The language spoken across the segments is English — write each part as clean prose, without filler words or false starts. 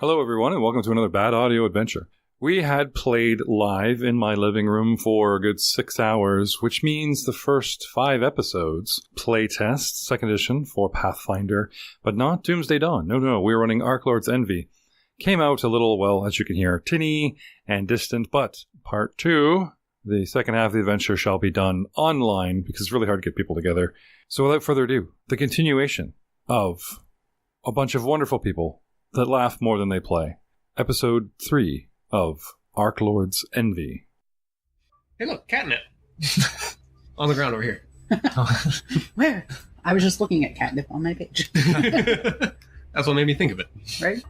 Hello, everyone, and welcome to another Bad Audio Adventure. We had played live in my living room for a good 6 hours, which means the first 5 episodes, Playtest, 2nd edition for Pathfinder, but not Doomsday Dawn. No, we were running Archlords Envy. Came out a little, well, as you can hear, tinny and distant, but part 2, the second half of the adventure, shall be done online, because it's really hard to get people together. So without further ado, the continuation of a bunch of wonderful people that laugh more than they play. Episode 3 of Archlords Envy. Hey look, catnip. On the ground over here. Where? I was just looking at catnip on my page. That's what made me think of it. Right?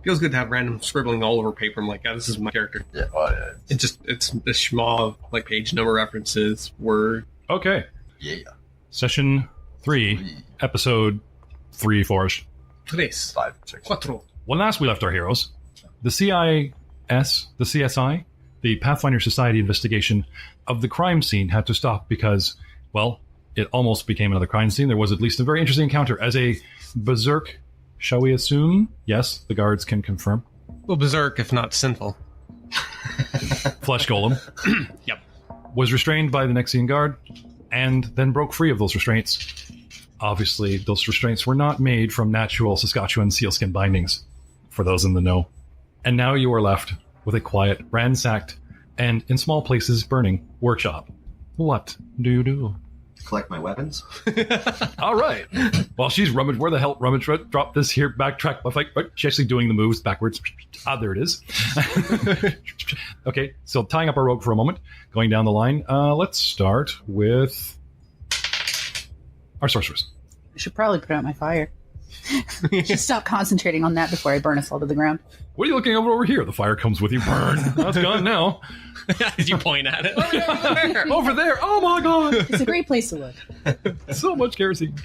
Feels good to have random scribbling all over paper. I'm like, oh, this is my character. Yeah, well, yeah. It's the schma of like page number references, word. Okay. Yeah. Session 3, episode 3-4ish. Tres. 5, 6. Cuatro. When last we left our heroes, the CSI, the Pathfinder Society investigation of the crime scene had to stop because, well, it almost became another crime scene. There was at least a very interesting encounter as a berserk, shall we assume? Yes, the guards can confirm. Well, berserk, if not sinful. Flesh golem. Yep. Was restrained by the Nexian guard and then broke free of those restraints. Obviously, those restraints were not made from natural Saskatchewan sealskin bindings, for those in the know. And now you are left with a quiet, ransacked, and in small places burning workshop. What do you do? Collect my weapons. All right. While she's where the hell drop this here, backtrack, but she's actually doing the moves backwards. Ah, there it is. Okay, so tying up our rope for a moment, going down the line. Let's start with our sorceress. I should probably put out my fire. Should stop concentrating on that before I burn us all to the ground. What are you looking over here? The fire comes with you. Burn. That's gone now. As you point at it. Over there. Oh my god. It's a great place to look. So much kerosene.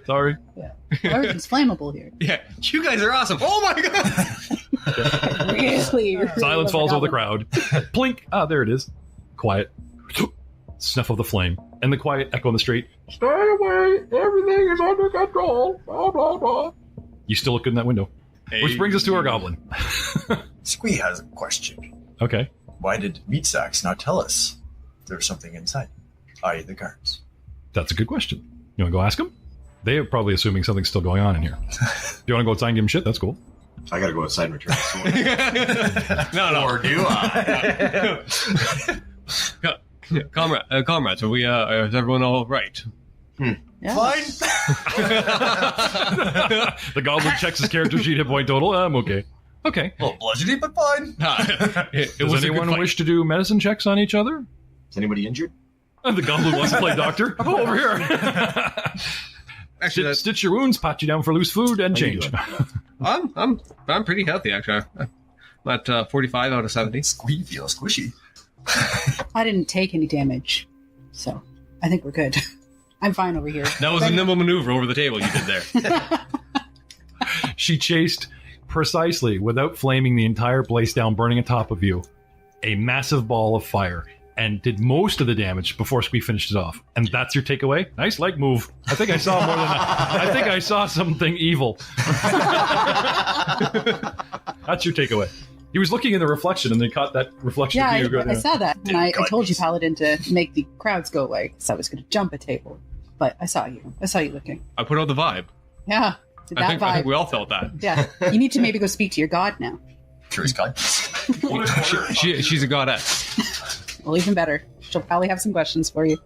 Sorry. Yeah. Everything's flammable here. Yeah, you guys are awesome. Oh my god. Really Silence falls over the crowd. Plink. Ah, there it is. Quiet. Snuff of the flame. And the quiet echo in the street. Stay away. Everything is under control. Blah, blah, blah. You still look good in that window. Hey. Which brings us to our goblin. Squee has a question. Okay. Why did Meat Sacks not tell us there's something inside? I.e. the guards. That's a good question. You want to go ask them? They are probably assuming something's still going on in here. Do you want to go outside and give them shit? That's cool. I gotta go outside and return the sword. No. Or do I? Comrades, are we, is everyone all right? Yeah. Fine. The goblin checks his character sheet, hit point total. I'm okay. Okay. A little bludgeony, but fine. Does anyone wish to do medicine checks on each other? Is anybody injured? The goblin wants to play doctor. Oh, over here. Actually, Stitch your wounds, pat you down for loose food, and change. I'm pretty healthy, actually. I'm at 45 out of 70. Squee feels squishy. I didn't take any damage, so I think we're good. I'm fine over here. That was a nimble maneuver over the table you did there. She chased precisely, without flaming the entire place down, burning atop of you, a massive ball of fire, and did most of the damage before Squee finished it off. And that's your takeaway? Nice leg move. I think I saw more than that. I think I saw something evil. That's your takeaway. He was looking in the reflection, and they caught that reflection. Yeah, of you. I saw that. And I told you, Paladin, to make the crowds go away, because I was going to jump a table. But I saw you. I saw you looking. I put out the vibe. Yeah. I think we all felt that. Yeah. You need to maybe go speak to your god now. Sure is God. She's a goddess. Well, even better. She'll probably have some questions for you.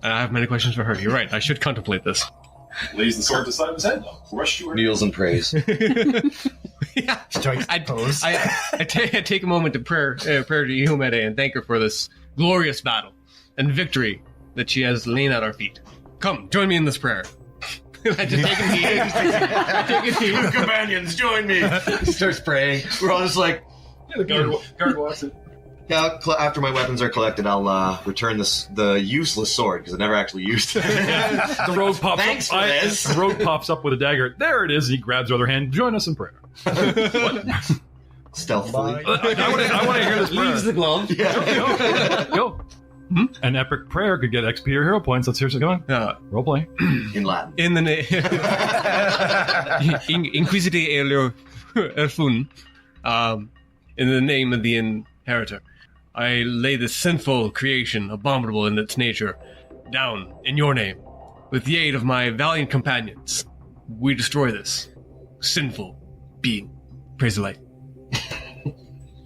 I have many questions for her. You're right. I should contemplate this. Lays the sword to the side of his head. Rush to her. Kneels and prays. Yeah. I I take a moment to prayer to Ihumede and thank her for this glorious battle and victory that she has lain at our feet. Come, join me in this prayer. I just take a knee. Companions, join me. He starts praying. We're all just like, Yeah, the guard walks in. yeah, after my weapons are collected, I'll return the useless sword, because I never actually used it. The rogue pops Thanks up. for this. The rogue pops up with a dagger. There it is. He grabs her other hand. Join us in prayer. Stealthily. I want to hear this prayer. Leaves the glove. Yeah. Go. An epic prayer could get XP or hero points. Let's hear it going. Roleplay. In Latin. In the name Inquisite Elio Erfun, in the name of the Inheritor, I lay this sinful creation, abominable in its nature, down in your name. With the aid of my valiant companions, we destroy this sinful being. Praise the light.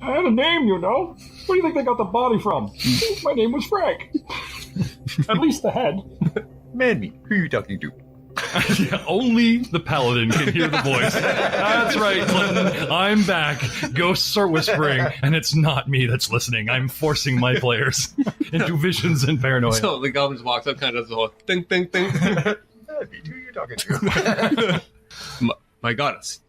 I had a name, you know. Where do you think they got the body from? My name was Frank. At least the head. Man, me. Who are you talking to? Yeah, only the paladin can hear the voice. That's right, Clinton. I'm back. Ghosts are whispering, and it's not me that's listening. I'm forcing my players into visions and paranoia. So the goblin just walks up, kind of does the whole ding, ding, ding. Man, me. Who are you talking to? My goddess,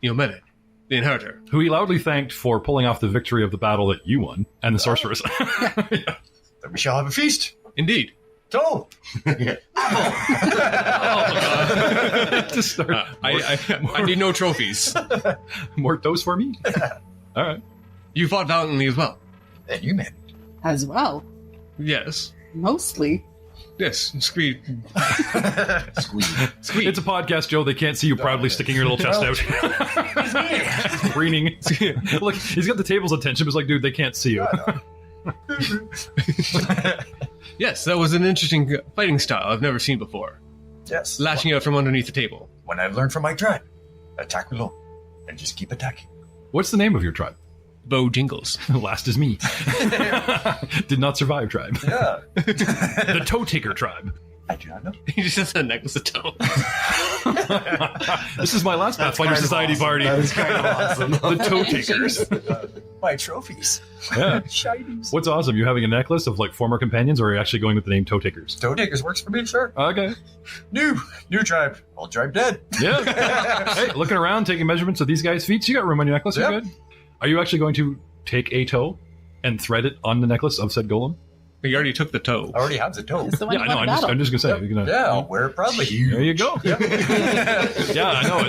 Iomede, the Inheritor. Who he loudly thanked for pulling off the victory of the battle that you won, and the sorceress. Then we shall have a feast. Indeed. So, To start, I need no trophies. more toast for me? All right. You fought valiantly as well. and you, man. As well. Yes. Mostly. Yes. Squeak. Squeeze. Squeak. It's a podcast, Joe. They can't see you proudly sticking your little chest out. Preening. Look, he's got the table's attention, but it's like, dude, they can't see you. Yes, that was an interesting fighting style I've never seen before. Yes. Lashing out from underneath the table. When I've learned from my tribe, attack with low, and just keep attacking. What's the name of your tribe? Bow jingles. Last is me. Did not survive tribe. Yeah. The Toe Taker tribe. I do not know. He just has a necklace of toe. This is my last Pathfinder Society party. That is kind of awesome. The Toe Takers. My trophies. Yeah. Shinies. What's awesome? You having a necklace of like former companions, or are you actually going with the name Toe Takers? Toe Takers works for me, sure. Okay. New tribe. Old tribe dead. Yeah. Hey, looking around, taking measurements of these guys' feet. So you got room on your necklace. You're Yep. good. Are you actually going to take a toe and thread it on the necklace of said golem? He already took the toe. I already have the toe. It's the one Yeah, I you know. won the battle. I'm just gonna say. You're gonna, Yeah, I'll wear it proudly. There you go. Yeah, I know.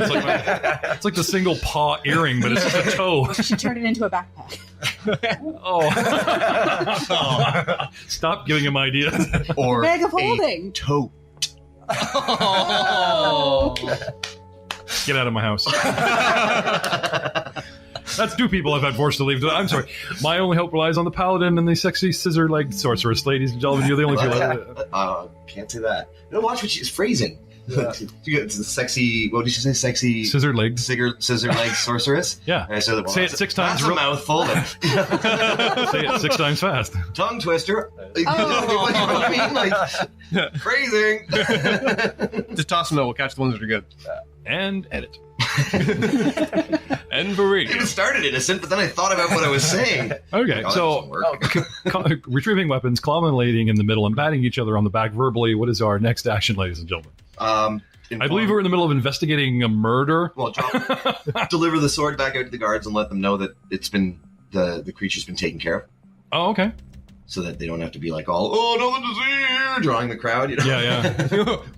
It's like the single paw earring, but it's just a toe. You should turn it into a backpack. Oh. Stop giving him ideas. Or Bag of a holding. tote. Oh. Get out of my house. That's two people I've had forced to leave. I'm sorry. My only hope relies on the paladin and the sexy scissor-legged sorceress. Ladies and gentlemen, you're the only two. Can't say that. No, watch what she's phrasing. It's the sexy. What did you say? Sexy Scissor legs. scissor leg sorceress. Yeah. And I said, well, Say it 6 times. That's a mouthful. Say it 6 times fast. Tongue twister. Oh. You know what I mean? Like, phrasing. Just toss them out. We'll catch the ones that are good. And edit. And Marie. It started innocent, but then I thought about what I was saying. Okay, Oh, that so doesn't work. retrieving weapons, culminating in the middle, and batting each other on the back verbally. What is our next action, ladies and gentlemen? I believe we're in the middle of investigating a murder. Well, deliver the sword back out to the guards and let them know that it's been the creature's been taken care of, Oh, okay. so that they don't have to be like all nothing to see here, drawing the crowd. You know? Yeah.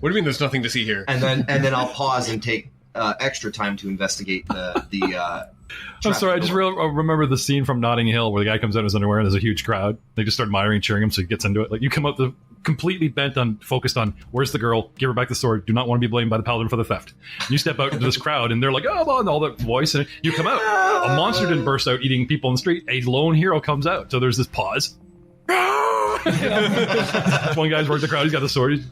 What do you mean there's nothing to see here? And then I'll pause and take extra time to investigate the I'm sorry, I just remember the scene from Notting Hill where the guy comes out in his underwear and there's a huge crowd. They just start admiring, cheering him, so he gets into it. Like, you come out completely focused on, where's the girl? Give her back the sword. Do not want to be blamed by the paladin for the theft. And you step out into this crowd and they're like, oh, well, and all that voice. And you come out. A monster didn't burst out eating people in the street. A lone hero comes out. So there's this pause. One guy's worked the crowd. He's got the sword.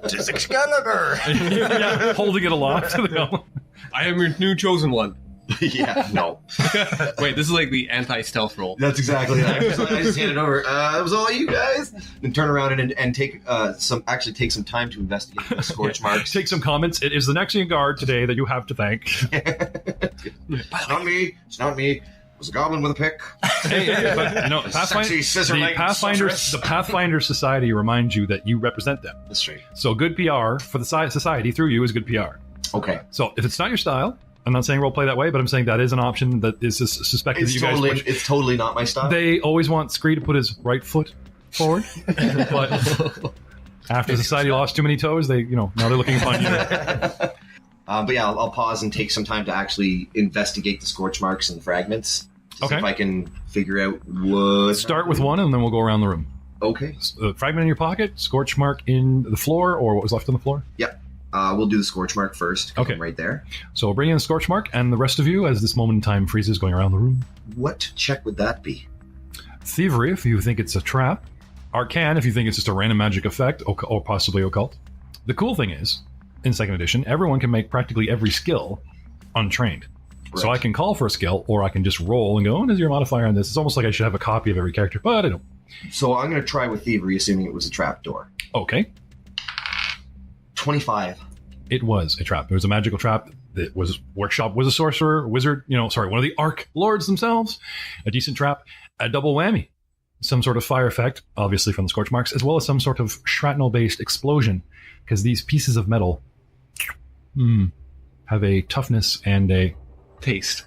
Tis Excalibur. Yeah, holding it aloft to the goblin. I am your new chosen one. Yeah, no, Wait, this is like the anti-stealth roll. that's exactly it. I just hand it over. That was all you guys. Then turn around and take take some time to investigate the scorch marks. Take some comments. It is the Nexian Guard today that you have to thank. It's not me. It's not me. It was a goblin with a pick. Hey, but you know, Sexy scissor-legged sorceress. The Pathfinder Society reminds you that you represent them. That's right. So good PR for the society through you is good PR. Okay. So if it's not your style, I'm not saying role play that way, but I'm saying that is an option that is suspected that you guys push. It's totally not my style. They always want Scree to put his right foot forward, but after society lost too many toes, now they're looking upon you. But yeah, I'll pause and take some time to actually investigate the scorch marks and fragments. To see Okay. if I can figure out what. Start with one, and then we'll go around the room. Okay. Fragment in your pocket, scorch mark in the floor, or what was left on the floor. Yep. We'll do the scorch mark first. 'Cause Okay. I'm right there. So we'll bring in Scorch Mark and the rest of you as this moment in time freezes going around the room. What check would that be? Thievery, if you think it's a trap. Arcane, if you think it's just a random magic effect, or possibly occult. The cool thing is, in 2nd edition, everyone can make practically every skill untrained. So I Right. can call for a skill, or I can just roll and go, what is your modifier on this? It's almost like I should have a copy of every character, but I don't. So I'm going to try with thievery, assuming it was a trap door. Okay. 25. It was a trap. It was a magical trap. It was Workshop was a sorcerer, wizard, one of the Archlords themselves. A decent trap. A double whammy. Some sort of fire effect, obviously from the scorch marks, as well as some sort of shrapnel-based explosion, because these pieces of metal have a toughness and a Taste.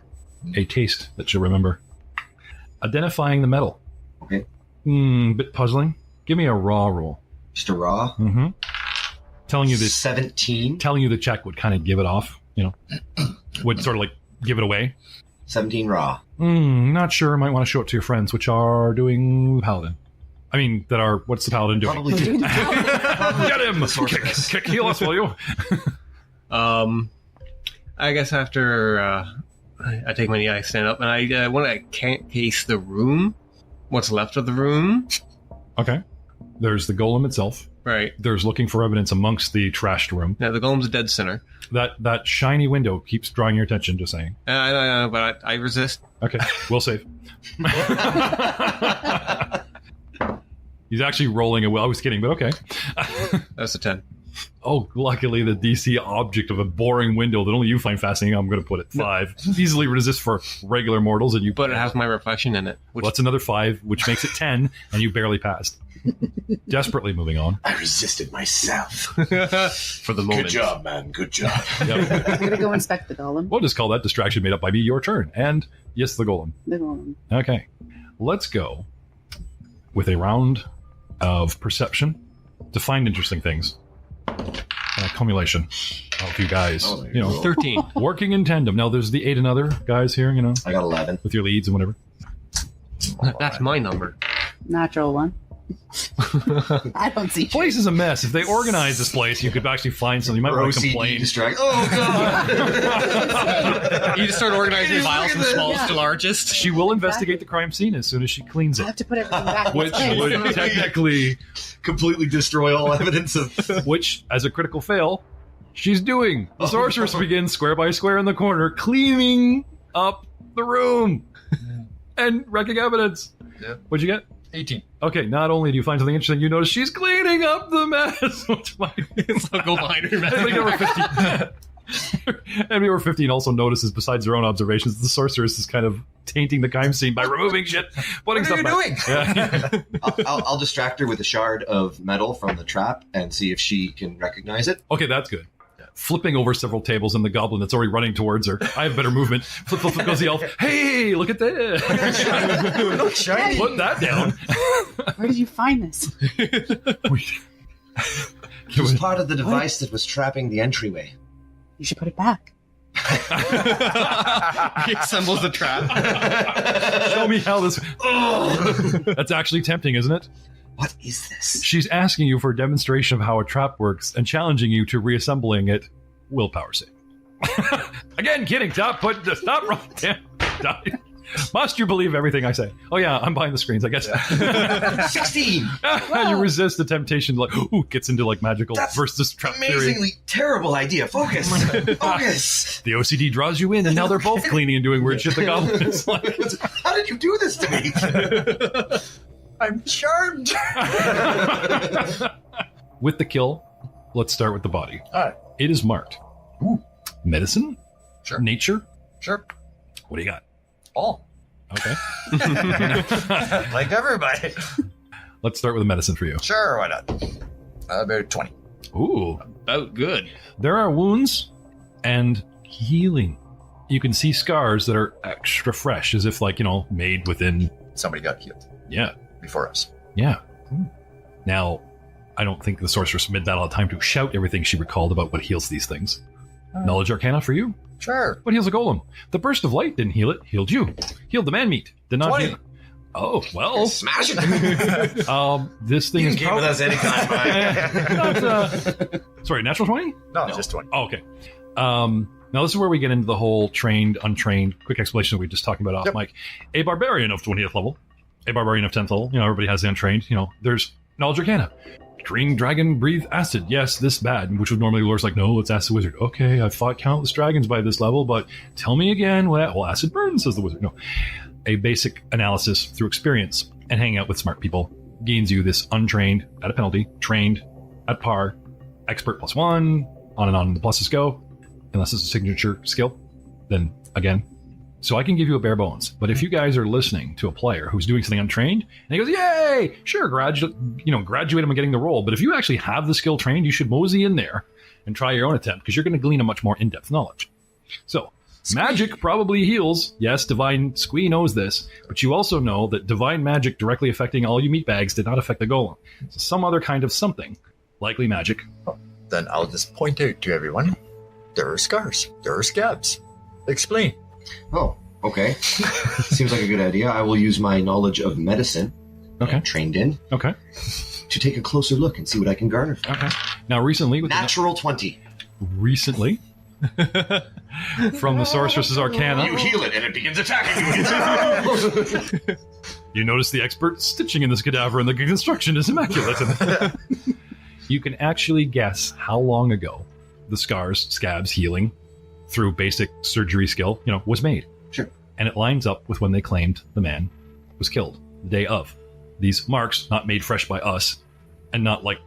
taste that you'll remember. Identifying the metal. Okay. Bit puzzling. Give me a raw roll. Just a raw. Mm-hmm. Telling you this. 17. Telling you the check would kind of give it off, would sort of like give it away. 17 raw. Not sure. Might want to show it to your friends, which are doing Paladin. I mean, what's the Paladin doing? Probably do. Get him! Sorceress. Kick heal us, will you? I guess after I take my knee, I stand up and I want to case the room. What's left of the room? Okay. There's the golem itself. Right. There's looking for evidence amongst the trashed room. Now the golem's a dead center. That shiny window keeps drawing your attention, just saying. I know, but I resist. Okay, we'll save. He's actually rolling I was kidding, but okay. That's a 10. Oh, luckily the DC object of a boring window that only you find fascinating, I'm going to put it 5. Easily resist for regular mortals, and you. But it has my reflection in it. Well, that's another 5, which makes it 10, and you barely passed. Desperately moving on. I resisted myself. For the moment. Good job, man. Good job. Yep. I'm gonna go inspect the golem. We'll just call that distraction made up by me. Your turn, and yes, the golem. The golem. Okay, let's go with a round of perception to find interesting things. Accumulation of you guys, 13. working in tandem. Now, there's the 8 and other guys here, I got 11. with your leads and whatever. That's my number. Natural one. I don't see. Place is a mess. If they organize this place, you could actually find something. You might want to OCD complain. distract. Oh, God. You just start organizing files from smallest Yeah. to largest. She will investigate the crime scene as soon as she cleans I it, have to put everything back. in which its place. would technically, Completely destroy all evidence of. which as a critical fail, she's doing. The sorceress begins square by square in the corner, cleaning up the room and wrecking evidence. Yeah. What'd you get? 18. Okay, not only do you find something interesting, you notice she's cleaning up the mess. Which might So go behind her. Enemy over 15. Enemy over 15 also notices, besides her own observations, the sorceress is kind of tainting the crime scene by removing shit, putting What are stuff you back. doing? Yeah. I'll distract her with a shard of metal from the trap and see if she can recognize it. Okay, that's good. Flipping over several tables, and the goblin that's already running towards her. I have better movement. Flip, flip, flip goes the elf. Hey, look at this. Look shiny. Put that down. Where did you find this? It was part of the device that was trapping the entryway. You should put it back. He assembles the trap. Show me how this. That's actually tempting, isn't it? What is this? She's asking you for a demonstration of how a trap works and challenging you to reassembling it. Willpower save. Again, kidding. Stop. Damn. Stop. Must you believe everything I say? Oh yeah, I'm behind the screens, I guess. 16! You resist the temptation, gets into magical That's versus trap theory. Amazingly terrible idea. Focus! Focus! The OCD draws you in, and now they're both cleaning and doing weird shit. The goblin is like, How did you do this to me? I'm charmed. with the kill, let's start with the body. All right. It is marked. Ooh. Medicine? Sure. Nature? Sure. What do you got? All. Okay. Like everybody. Let's start with the medicine for you. Sure, why not? About 20. Ooh. About good. There are wounds and healing. You can see scars that are extra fresh, as if made within. Somebody got healed Yeah. before us. Yeah. Now, I don't think the sorceress made that all the time to shout everything she recalled about what heals these things. Knowledge Arcana for you. Sure. What heals a golem? The burst of light didn't heal it, healed you. Healed the man meat. Did not 20. heal. Oh, well. Smash it. This thing You is can game with us anytime, Mike. sorry, natural 20? No, just 20. Oh, okay. Now this is where we get into the whole trained, untrained, quick explanation that we were just talking about off mic. A barbarian of 20th level, a barbarian of 10th level, everybody has the untrained, there's knowledge arcana. Green dragon breathe acid. Yes, this bad, which would normally lures like, no, let's ask the wizard. Okay, I've fought countless dragons by this level, but tell me again what, well, acid burns, says the wizard. No. A basic analysis through experience and hanging out with smart people gains you this untrained at a penalty, trained at par, expert +1, on and on the pluses go. Unless it's a signature skill, then again. So I can give you a bare bones. But if you guys are listening to a player who's doing something untrained, and he goes, yay, sure, graduate him and getting the role. But if you actually have the skill trained, you should mosey in there and try your own attempt, because you're going to glean a much more in-depth knowledge. So, magic probably heals. Yes, Divine Squee knows this. But you also know that divine magic directly affecting all you meatbags did not affect the golem. So some other kind of something, likely magic. Then I'll just point out to everyone, there are scars. There are scabs. Explain. Oh, okay. Seems like a good idea. I will use my knowledge of medicine, Okay. trained in, Okay. to take a closer look and see what I can garner from it. Okay. Now, recently, with Natural 20. recently, from the Sorceress's Arcana, You heal it and it begins attacking you. you notice the expert stitching in this cadaver and the construction is immaculate. You can actually guess how long ago the scabs healing through basic surgery skill, was made. Sure. And it lines up with when they claimed the man was killed, the day of. These marks, not made fresh by us, and not like,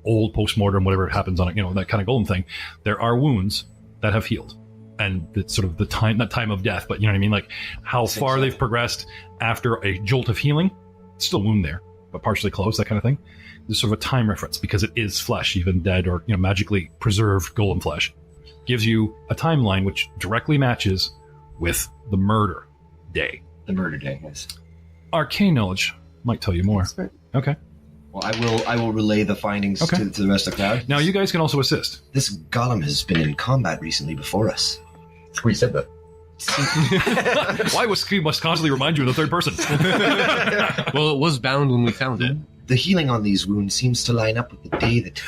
old post-mortem, whatever happens on it, that kind of golem thing. There are wounds that have healed. And it's sort of the time, not time of death, but you know what I mean? Like how far they've progressed after a jolt of healing. Still wound there, but partially closed, that kind of thing. There's sort of a time reference because it is flesh, even dead or magically preserved golem flesh. Gives you a timeline which directly matches with the murder day. The murder day, yes. Arcane knowledge might tell you more. Expert. Okay. Well, I will relay the findings Okay. to the rest of the crowd. Now you guys can also assist. This golem has been in combat recently before us. We said that. Why was Scream must constantly remind you in the third person? Well, it was bound when we found it. The healing on these wounds seems to line up with the day that...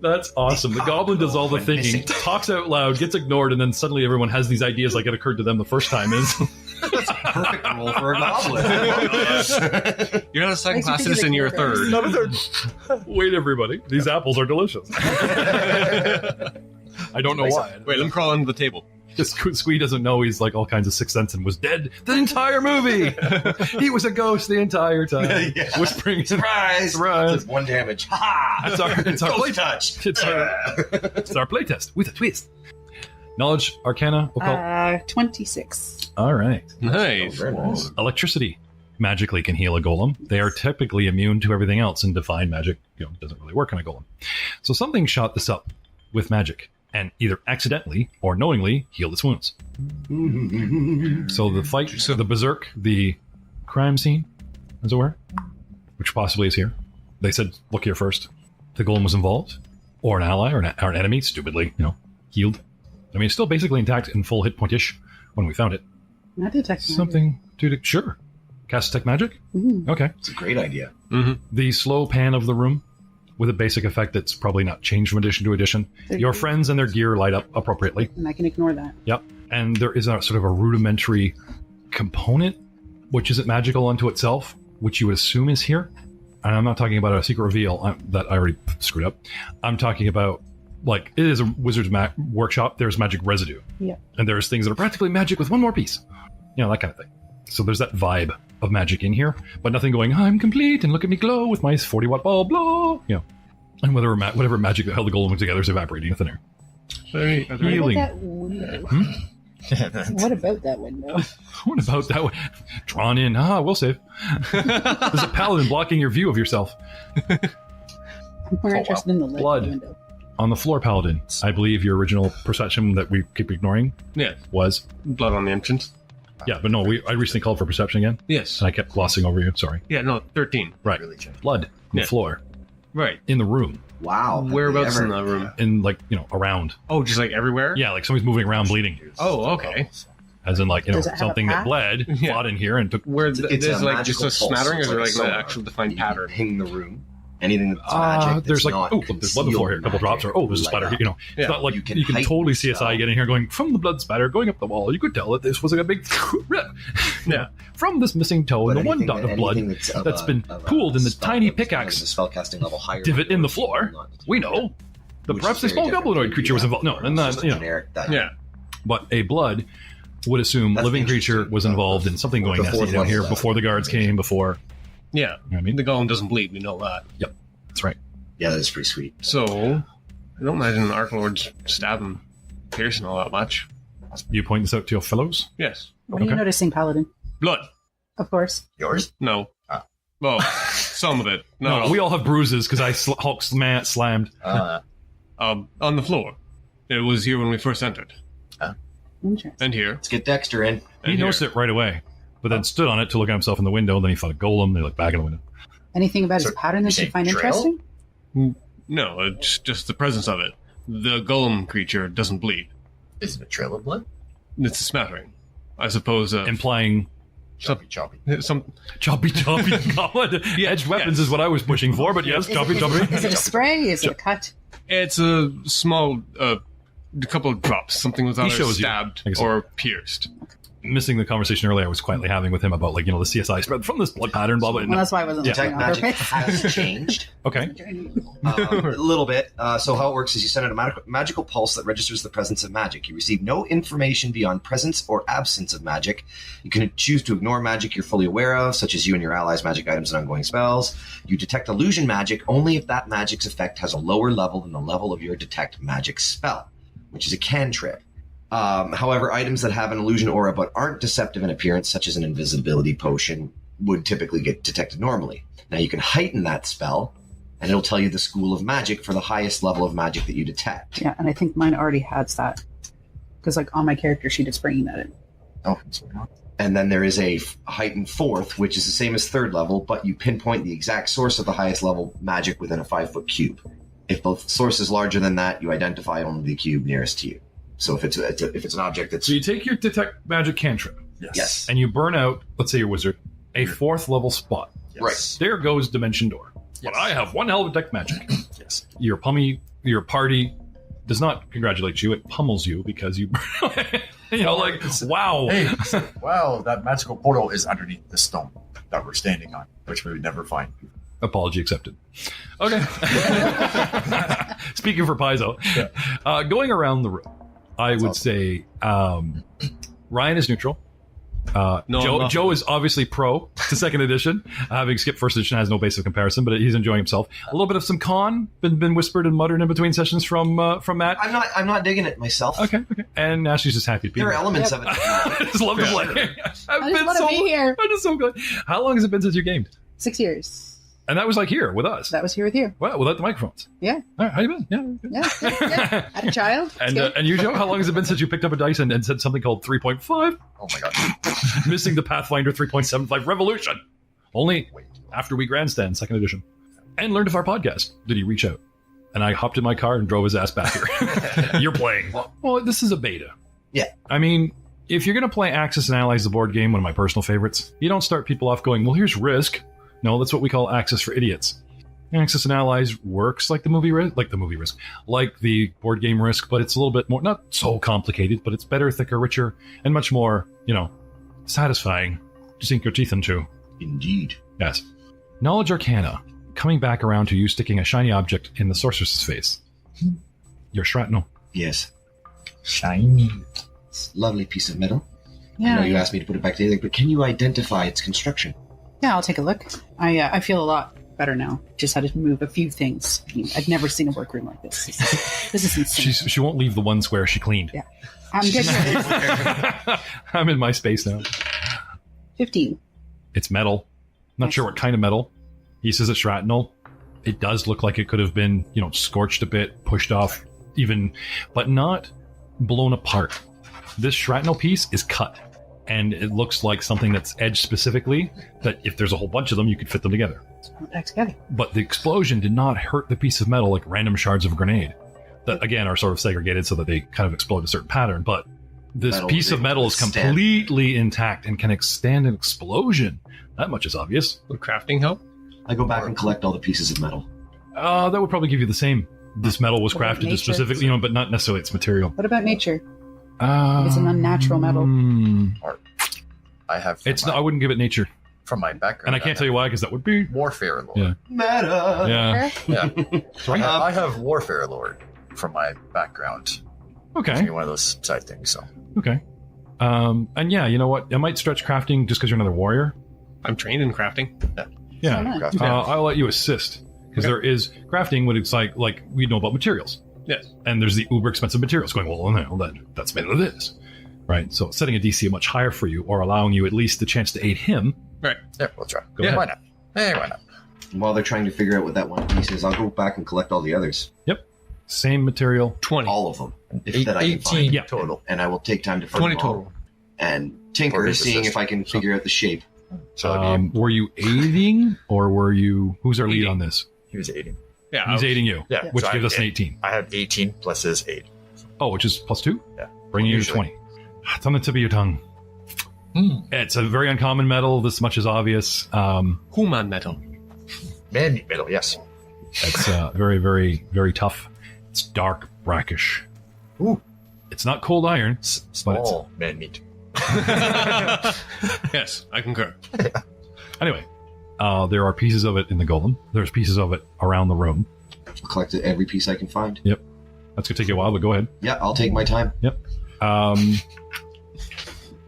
That's awesome. The goblin does all the I'm thinking, missing. talks out loud, gets ignored, and then suddenly everyone has these ideas like it occurred to them the first time. Perfect role for a goblin. You're not a second Makes you class think of citizen, the you're a third. Not a third. Wait, everybody. These apples are delicious. I don't know why. Wait, let me crawl under the table. Just Squee doesn't know he's like all kinds of Sixth Sense and was dead the entire movie. He was a ghost the entire time. Yeah. Whispering. Surprise! Surprise. It's 1 damage. Ha ha! It's our Ghost play touch. It's our playtest with a twist. Knowledge, Arcana, occult. 26. All right. Nice. Very nice. Electricity magically can heal a golem. They are typically immune to everything else, and divine magic doesn't really work on a golem. So something shot this up with magic and either accidentally or knowingly healed its wounds. So the fight, the berserk, the crime scene, as it were, which possibly is here. They said, look here first. The golem was involved, or an ally, or an enemy, stupidly, healed. I mean, it's still basically intact and full hit point-ish when we found it. Not detect magic. Something to sure. Cast detect magic? Mhm. Okay. It's a great idea. The slow pan of the room with a basic effect that's probably not changed from edition to edition. Your friends and their gear light up appropriately. And I can ignore that. Yep. And there is a sort of a rudimentary component, which isn't magical unto itself, which you would assume is here. And I'm not talking about a secret reveal that I already screwed up. I'm talking about, like, it is a wizard's workshop. There's magic residue. Yeah. And there's things that are practically magic with one more piece. That kind of thing. So there's that vibe of magic in here, but nothing going, I'm complete, and look at me glow with my 40-watt bulb, blow. And whatever magic that held the golem together is evaporating in thin air. Are there Healing. What about that window? What about that window? What about that one? Drawn in. We'll save. There's a paladin blocking your view of yourself. I'm more interested in the lid Blood. of the window. On the floor, paladin. I believe your original perception that we keep ignoring Yeah, was... blood on the entrance. Yeah, but no, I recently called for perception again, Yes. and I kept glossing over you. Sorry. Yeah, no, 13. Right. Really changed. Blood on Yeah. the floor. Right. In the room. Wow. Whereabouts Have in they the room? In, around. Oh, just like everywhere? Yeah, like somebody's moving around bleeding. Oh, okay. As in, like, Does it have a something that path? bled, Yeah. fought in here and took... Where It's there's a like just magical a smattering, or pulse. is there like It's an sonar. actual defined You can pattern? ping the room. Anything that's magic. There's that's like, not there's blood before here, a couple drops, or there's a splatter. light up. You know, Yeah. it's not like You you can can, heighten totally the CSI spell. get in here going from the blood spatter going up the wall. You could tell that this was like a big rip. Yeah. From this missing toe and But the one anything dot that- of blood anything that's that's been pooled in the tiny pickaxe spellcasting level higher divot in the will floor. not- We know. But which perhaps is a very small different. goblinoid creature was involved. No, and It's just that, a you know, generic that- Yeah. but a blood would assume That's living creature interesting. was involved in something going The nasty fourth down here level. before the guards came, before... Yeah. You know what I mean? The golem doesn't bleed. We know that. That's right. Yeah, that's pretty sweet. So I don't imagine Archlords stab him, piercing all that much. You point this out to your fellows? Yes. What are you Okay. noticing, Paladin? Blood. Of course. Yours? No. Ah. Well, some of it. No. We all have bruises because I Hulk slammed. On the floor. It was here when we first entered, Interesting. and here. Let's get Dexter in. He and noticed here. it right away, but then stood on it to look at himself in the window. Then he fought a golem. They looked back in the window. Anything about So, his pattern you that you say find trail? interesting? No, it's just the presence of it. The golem creature doesn't bleed. Is it a trail of blood? It's a smattering. I suppose Implying Choppy, choppy. some choppy. God, edged weapons is what I was pushing for, but yes, choppy. Is it a spray? Is it a cut? It's a small, a couple of drops. Something was either shows you. stabbed I can or pierced. Missing the conversation earlier, I was quietly having with him about, like, the CSI spread from this blood pattern, blah, blah. Well, No. that's why I wasn't Detect looking on magic purpose. has changed Okay. a little bit. So how it works is you send out a magical pulse that registers the presence of magic. You receive no information beyond presence or absence of magic. You can choose to ignore magic you're fully aware of, such as you and your allies' magic items and ongoing spells. You detect illusion magic only if that magic's effect has a lower level than the level of your detect magic spell, which is a cantrip. However, items that have an illusion aura but aren't deceptive in appearance, such as an invisibility potion, would typically get detected normally. Now you can heighten that spell, and it'll tell you the school of magic for the highest level of magic that you detect. Yeah, and I think mine already has that. Because, like, on my character sheet, it's bringing that in. Oh, it's not. And then there is a heightened fourth, which is the same as third level, but you pinpoint the exact source of the highest level magic within a 5-foot cube. If the source is larger than that, you identify only the cube nearest to you. So if it's an object that's So you take your detect magic cantrip, yes, and you burn out, let's say your wizard, a 4th level spot. Yes. Right. There goes Dimension Door. But I have one hell of a detect magic. Yes. Your party does not congratulate you. It pummels you because you, wow. Hey, wow, that magical portal is underneath the stone that we're standing on, which we would never find. Apology accepted. Okay. Speaking for Paizo, going around the room, I would say Ryan is neutral. Joe is obviously pro to second edition. Having skipped first edition has no base of comparison, but he's enjoying himself. A little bit of some con been whispered and muttered in between sessions from Matt. I'm not digging it myself. Okay. And Ashley's just happy to be There are here. elements of it. I just love to play. I just want to be here. I'm just so good. How long has it been since you gamed? 6 years. And that was like here with us. That was here with you. Wow, without the microphones. Yeah. All right, how you been? Yeah. good. Yeah. Yeah. Had a child. It's And good. and you, Joe, how long has it been since you picked up a dice and said something called 3.5? Oh my god. Missing the Pathfinder 3.75 Revolution. Only after we grandstand, second edition. And learned of our podcast. Did he reach out? And I hopped in my car and drove his ass back here. You're playing. Well, this is a beta. Yeah. I mean, if you're going to play Axis and Allies, the board game, one of my personal favorites, you don't start people off going, well, here's Risk. No, that's what we call Axis for idiots. Axis and Allies works like the movie Risk, like the board game Risk, but it's a little bit more, not so complicated, but it's better, thicker, richer, and much more, satisfying to sink your teeth into. Indeed. Yes. Knowledge Arcana, coming back around to you sticking a shiny object in the sorceress's face. Your shrapnel. Yes. Shiny. It's a lovely piece of metal. Yeah. I know you asked me to put it back together, but can you identify its construction? Yeah, I'll take a look. I feel a lot better now. Just had to move a few things. I've never seen a workroom like this. This is insane. She won't leave the one square she cleaned. Yeah. I'm good. I'm in my space now. 15. It's metal. Not sure what kind of metal. He says it's shrapnel. It does look like it could have been, scorched a bit, pushed off, even, but not blown apart. This shrapnel piece is cut, and it looks like something that's edged specifically, that if there's a whole bunch of them, you could fit them together. Put it back together. But the explosion did not hurt the piece of metal like random shards of a grenade that, again, are sort of segregated so that they kind of explode a certain pattern, but This Metal piece of metal is stand. completely intact and can stand an explosion. That much is obvious. Would crafting help? I go back and collect all the pieces of metal. That would probably give you the same. This metal was What about crafted to nature? specifically, but not necessarily its material. What about nature? It's an unnatural metal. I have. It's not, I wouldn't give it nature, from my background. and I can't tell you why because that would be. Warfare lore. Yeah. Meta. Yeah. Yeah. I have warfare lore from my background. Okay. It's one of those side things. So Okay. And yeah, you know what? I might stretch crafting just because you're another warrior. I'm trained in crafting. Yeah. So nice. craft- I'll let you assist because there is crafting when it's like we know about materials. Yes. And there's the uber expensive materials going, well, no, that's made of this. Right? So setting a DC much higher for you or allowing you at least the chance to aid him. Right. yeah, we'll try. Go ahead. Why not? Hey, why not? While they're trying to figure out what that one piece is, I'll go back and collect all the others. Same material. 20. All of them. If that I can 18 find. Yeah. total. And I will take time to find 20 them all. total. And tinker, Or is seeing this- if I can figure out the shape. So Were you aiding or were you... Who's our lead Aiding. on this? he was 18. Yeah. He's aiding you, Yeah, which so gives I- us an 18. I have 18 plus his 8. Oh, which is plus 2? Yeah. Bringing you to Usually. 20. It's on the tip of your tongue. It's a very uncommon metal. This much is obvious. Human metal. Man meat metal, yes. It's very, very, very tough. It's dark, brackish. Ooh. It's not cold iron. Small man meat. Yes, I concur. Anyway, there are pieces of it in the golem. There's pieces of it around the room. I'll collect every piece I can find. That's going to take you a while, but go ahead. Yeah, I'll take my time.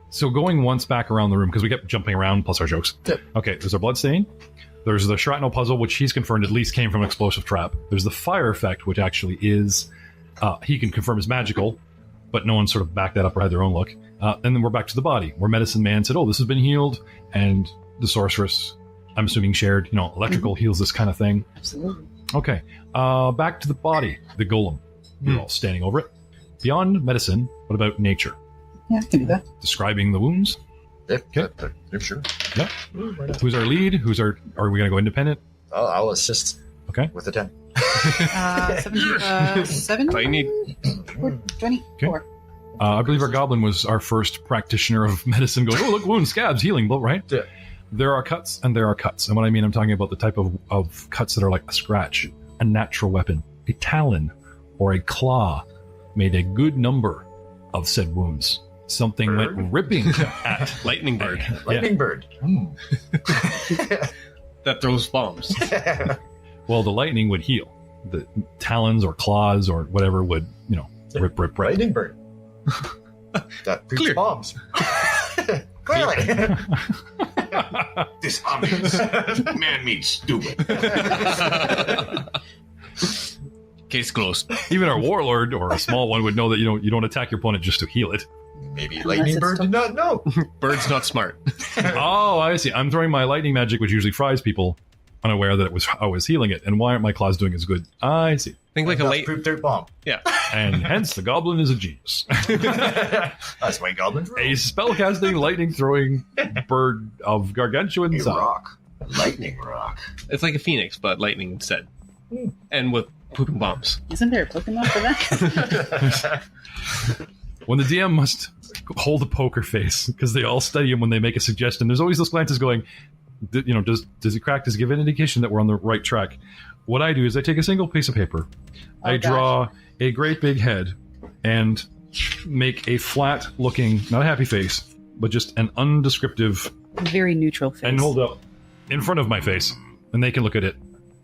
So going once back around the room, because we kept jumping around, plus our jokes. Yep. Okay, there's a bloodstain. There's the shrapnel puzzle, which he's confirmed at least came from an explosive trap. There's the fire effect, which actually is, he can confirm is magical, but no one sort of backed that up or had their own look. And then we're back to the body, where Medicine Man said, oh, this has been healed, and the sorceress, I'm assuming shared, electrical heals this kind of thing. Absolutely. Okay, back to the body, the golem. We're all standing over it. Beyond medicine, what about nature? Yeah, I can do that. Describing the wounds. Yep, Okay. yep, sure. Yep. Why not? Who's our lead? Are we going to go independent? I'll assist. Okay. With a 10. 7? All you need. 24. I believe our goblin was our first practitioner of medicine going, oh, look, wounds, scabs, healing, right? Yeah. There are cuts and there are cuts. And what I mean, I'm talking about the type of cuts that are like a scratch, a natural weapon, a talon, or a claw made a good number of said wounds. Something went ripping at Lightning bird. Lightning bird. That throws bombs. Well, the lightning would heal. The talons or claws or whatever would, rip. Lightning bird. That Clear. shoots bombs. Clearly. This obvious. Man meat stupid. Case closed. Even our warlord or a small one would know that you don't attack your opponent just to heal it. Maybe Unless lightning it's bird did not know. Bird's not smart. Oh, I see. I'm throwing my lightning magic, which usually fries people, unaware that I was healing it. And why aren't my claws doing as good? I see. Think like a late. Poop dirt bomb. Yeah. And hence the goblin is a genius. That's why goblins A roll. spellcasting, lightning throwing bird of gargantuan A size. rock. A lightning rock. It's like a phoenix, but lightning instead. And with pooping bombs. Isn't there a Pokemon for that? When the DM must hold a poker face because they all study him when they make a suggestion. There's always those glances going, does he crack? Does he give an indication that we're on the right track? What I do is I take a single piece of paper, I draw a great big head, and make a flat looking, not a happy face, but just an undescriptive, Very neutral face. and hold up in front of my face, and they can look at it.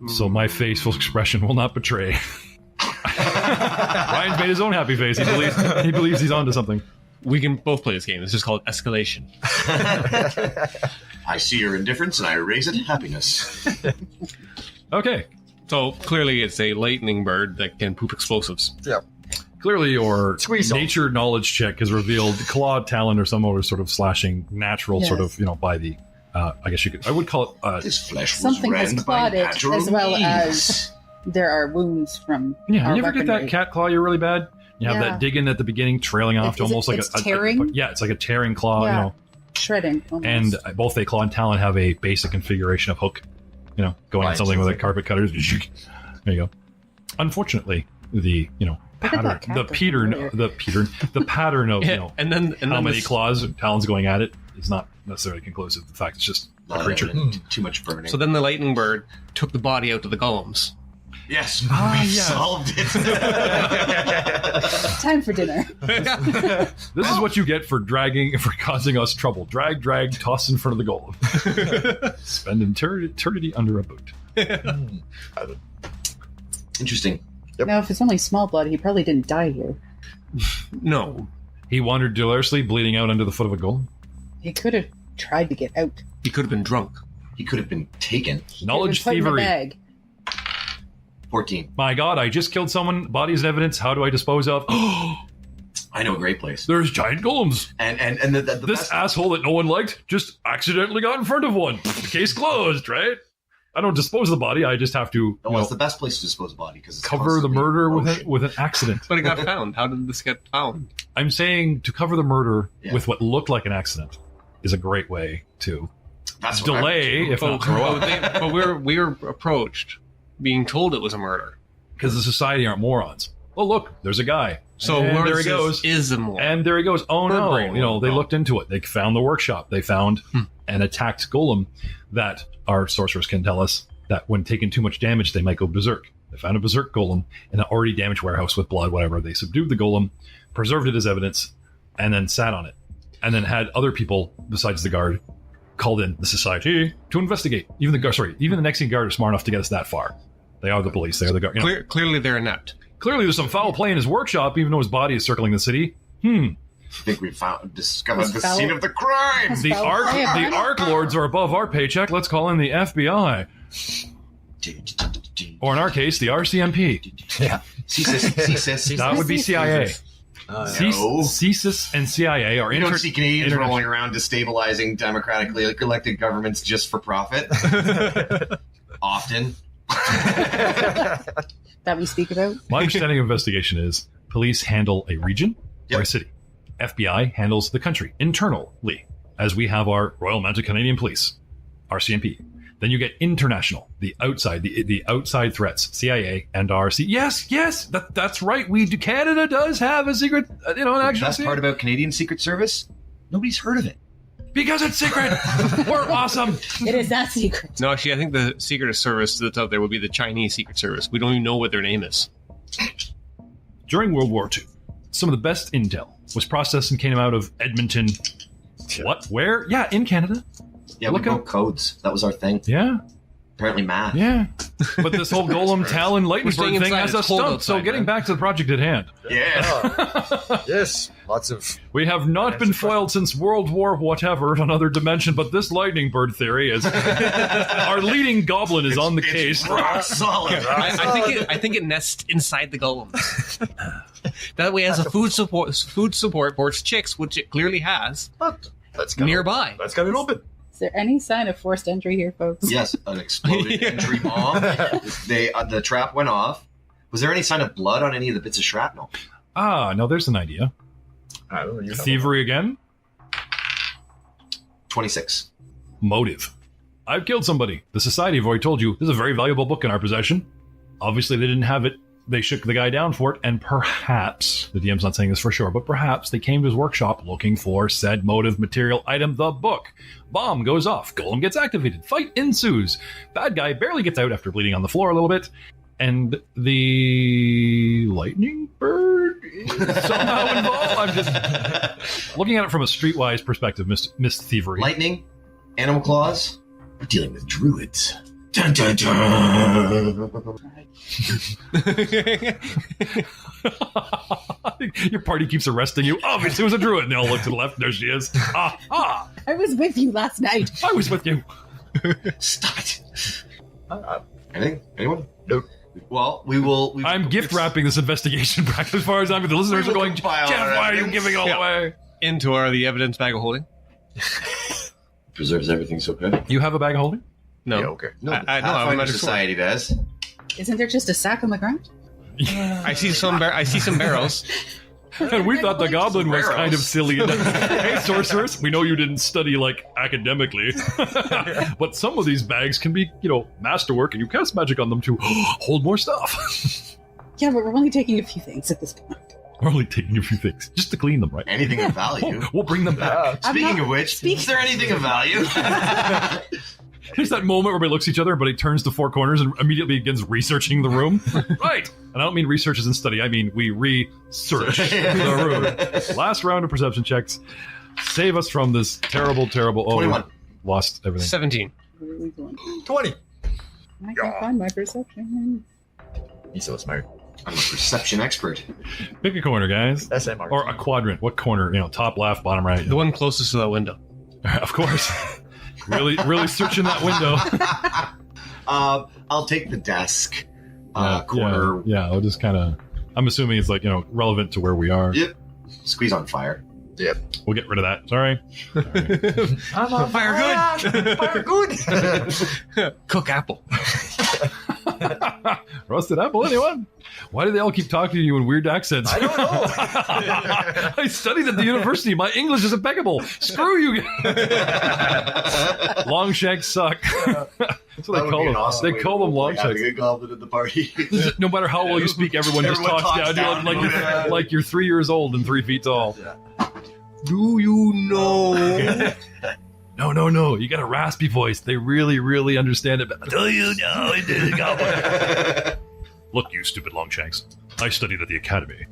So my facial expression will not betray. Ryan's made his own happy face. He believes he's onto something. We can both play this game. It's just called Escalation. I see your indifference and I raise it happiness. Okay. So clearly it's a lightning bird that can poop explosives. Yeah. Clearly, your Squeeze 'em. nature knowledge check has revealed clawed talon or some other sort of slashing natural sort of, by the, I guess I would call it, This flesh was Something has rend by clawed it, natural as well means. as there are wounds from. yeah, our you ever get that weaponry. cat claw you're really bad? You have Yeah. that digging at the beginning, trailing off to Is it- almost like it's a tearing? yeah, it's like a tearing claw, Yeah. Shredding. Almost. And both a claw and talon have a basic configuration of hook, going on Right, something with a something. carpet cutters. There you go. Unfortunately, the at that pattern, cat earlier. the pattern of and then how many this- claws and talons going at it is not necessarily conclusive. The fact it's just a creature. Too much burning. So then the lightning bird took the body out to the golems. yes, Ah, we yes. solved it. Time for dinner. This is what you get for causing us trouble. Drag, toss in front of the golem. Spend eternity under a boot. Interesting. Yep. Now, if it's only small blood, he probably didn't die here. No, He wandered deliriously, bleeding out under the foot of a golem. He could have tried to get out. he could have been drunk. He could have been taken. He Knowledge could have been put in a thievery. bag. 14. My God, I just killed someone. Bodies and evidence. How do I dispose of? I know a great place. There's giant golems. And the This best, asshole that no one liked just accidentally got in front of one. Case closed, right? I don't dispose of the body. I just have to no, it's the best place to dispose of body because cover the murder with an accident. But it got found. How did this get found? I'm saying to cover the murder Yeah. with what looked like an accident is a great way to That's what delay, if not throw up. But we were approached, being told it was a murder. Because the society aren't morons. Oh, look, there's a guy. So and Lawrence there he goes. is a moron. And there he goes. Oh Bird no! brain They will looked into it. They found the workshop. They found an attacked golem that our sorcerers can tell us that when taking too much damage, they might go berserk. They found a berserk golem in an already damaged warehouse with blood, whatever. They subdued the golem, preserved it as evidence, and then sat on it. And then had other people besides the guard called in the society to investigate. Even the Nexian guard are smart enough to get us that far. They are the police. They are the guard. Clearly, they're inept. Clearly, there's some foul play in his workshop, even though his body is circling the city. I think we discovered the scene of the crime. The Archlords are above our paycheck. Let's call in the FBI. Or in our case, the RCMP. Yeah. CSIS. That would be CIA. No. CSIS and CIA are You don't see Canadians rolling around destabilizing democratically elected governments just for profit. Often. That we speak about. My understanding of investigation is police handle a region or a city. FBI handles the country internally, as we have our Royal Mounted Canadian Police, RCMP. Then you get international, the outside threats, CIA and RC. Yes, that's right. Canada does have a secret, an The actual best part about Canadian Secret Service? Nobody's heard of it. because it's secret. We're awesome. It is not secret. No, actually, I think the Secret Service that's out there would be the Chinese Secret Service. We don't even know what their name is. During World War II, some of the best intel was processed and came out of Edmonton. What? Where? Yeah, in Canada. Yeah, Look we up- broke codes. That was our thing. Yeah. Apparently math. Yeah. But this whole Golem Talon Lightning staying Bird thing inside. has It's us cold stumped. So outside, getting man. back to the project at hand. Yeah. Yes, lots of. We have not been foiled since World War whatever, another dimension, but this lightning bird theory is our leading goblin is on the case. Rock solid. I think it nests inside the golem. That way, it has a food support for its chicks, which it clearly has That's got nearby. That's got it open. Is there any sign of forced entry here, folks? Yes, an exploded entry bomb. The trap went off. Was there any sign of blood on any of the bits of shrapnel? Ah, no, there's an idea. I don't know. You Thievery again? 26. Motive. I've killed somebody. The Society have already told you this is a very valuable book in our possession. Obviously, they didn't have it. They shook the guy down for it, and perhaps, the DM's not saying this for sure, but perhaps they came to his workshop looking for said motive material item, the book. Bomb goes off. Golem gets activated. Fight ensues. Bad guy barely gets out after bleeding on the floor a little bit. And the lightning bird is somehow involved. I'm just looking at it from a streetwise perspective, Miss Thievery. Lightning, animal claws. We're dealing with druids. Dun, dun, dun. Your party keeps arresting you. Obviously, it was a druid. And they all look to the left. There she is. Ah! I was with you last night. I was with you. Stop it. Anything? Anyone? Nope. Well, we will. I'm gift wrapping this investigation back as far as I'm. The listeners are going, Jeff, why are you giving it all away? Into the evidence bag of holding. Preserves everything so good. You have a bag of holding? No. Yeah, okay. No, I know, I'm Pathfinder not sure. Society does. Isn't there just a sack on the ground? I see some barrels. And we thought the goblin was barrels. kind of silly. Hey, sorcerers, we know you didn't study, academically. But some of these bags can be, masterwork, and you cast magic on them to hold more stuff. Yeah, but we're only taking a few things at this point. We're only taking a few things just to clean them, right? Anything of value. We'll bring them back. Speaking of which, is there anything of value? There's that moment where everybody looks at each other, but he turns to four corners and immediately begins researching the room. Right. And I don't mean research as in study. I mean we research the room. Last round of perception checks. Save us from this terrible, terrible... 21. Lost everything. 17. Where are we going? 20. I can't find my perception. He's so smart. I'm a perception expert. Pick a corner, guys. SMR. Or a quadrant. What corner? Top left, bottom right. The one closest to that window. Of course. Really searching that window. I'll take the desk corner. Yeah, I'll just kind of... I'm assuming it's like, relevant to where we are. Yep. Squeeze on fire. Yep. We'll get rid of that. Sorry. I'm on Fire good. Fire good. Cook apple. Roasted apple, anyone? Why do they all keep talking to you in weird accents? I don't know. I studied at the university. My English is impeccable. Screw you. Longshanks suck. That's what they call them. They call them longshanks. Having a goblin at the party. No matter how well you speak, everyone just talks down to you like you're 3 years old and 3 feet tall. Do you know? No. You got a raspy voice. They really, really understand it. Do you know it is a goblin? Look, you stupid longshanks. I studied at the academy.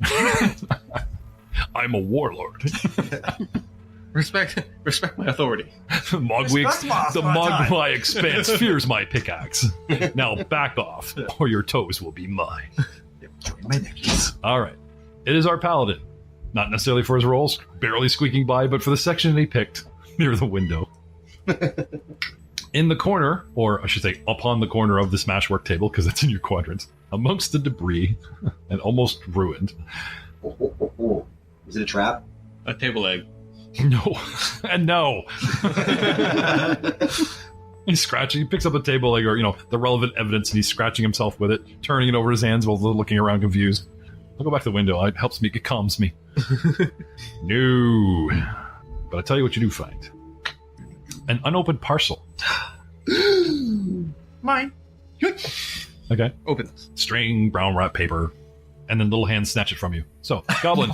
I'm a warlord. Respect my authority. The Mogwai expanse fears my pickaxe. Now back off, or your toes will be mine. Join my necklace. All right. It is our paladin. Not necessarily for his rolls, barely squeaking by, but for the section he picked near the window. In the corner, or I should say upon the corner of the smashwork table, because it's in your quadrant, amongst the debris and almost ruined. Is it a trap? A table egg. No. And no. He's scratching. He picks up a table leg or, the relevant evidence, and he's scratching himself with it, turning it over his hands while looking around confused. I'll go back to the window. It helps me. It calms me. No. But I tell you what you do find. An unopened parcel. Mine. Okay. Open this. String, brown wrap paper, and then little hands snatch it from you. So, Goblin.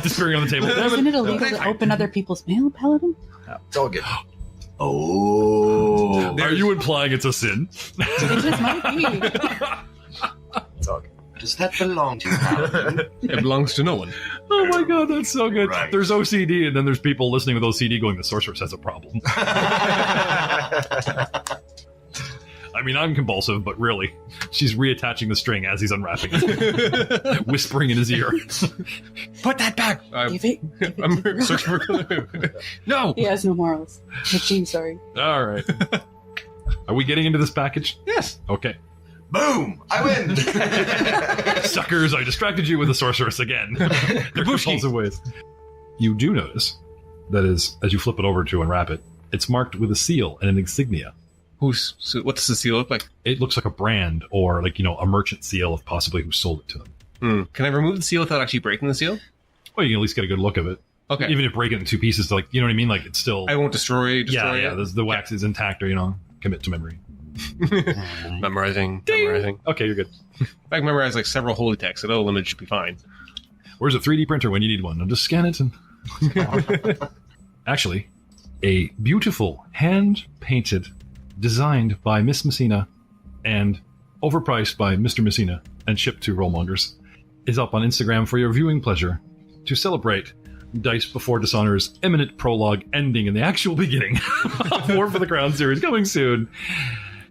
Disappearing on the table. Isn't it illegal to open other people's mail, Paladin? It's all good. Oh. Are you implying it's a sin? It just might be. It's all good. Does that belong to you, Paladin? It belongs to no one. Oh my god, that's so good. Right. There's OCD, and then there's people listening with OCD going, the sorceress has a problem. I mean, I'm compulsive, but really, she's reattaching the string as he's unwrapping it, whispering in his ear. Put that back. Give it. I'm searching for... No. He has no morals. Machine, sorry. All right. Are we getting into this package? Yes. Okay. Boom! I win! Suckers, I distracted you with the sorceress again. They're compulsive ways. You do notice that is, as you flip it over to unwrap it, it's marked with a seal and an insignia. What does the seal look like? It looks like a brand or a merchant seal of possibly who sold it to them. Can I remove the seal without actually breaking the seal? Well, you can at least get a good look of it. Okay. Even if break it in two pieces, you know what I mean? Like it's still... I won't destroy it. Yeah, the wax is intact or, commit to memory. Memorizing. Okay, you're good. If I can memorize several holy texts, a little image should be fine. Where's a 3D printer when you need one? I'll just scan it and... Actually, a beautiful hand-painted, designed by Miss Messina and overpriced by Mr. Messina and shipped to Rollmongers, is up on Instagram for your viewing pleasure to celebrate Dice Before Dishonor's imminent prologue ending in the actual beginning of War for the Crown series coming soon.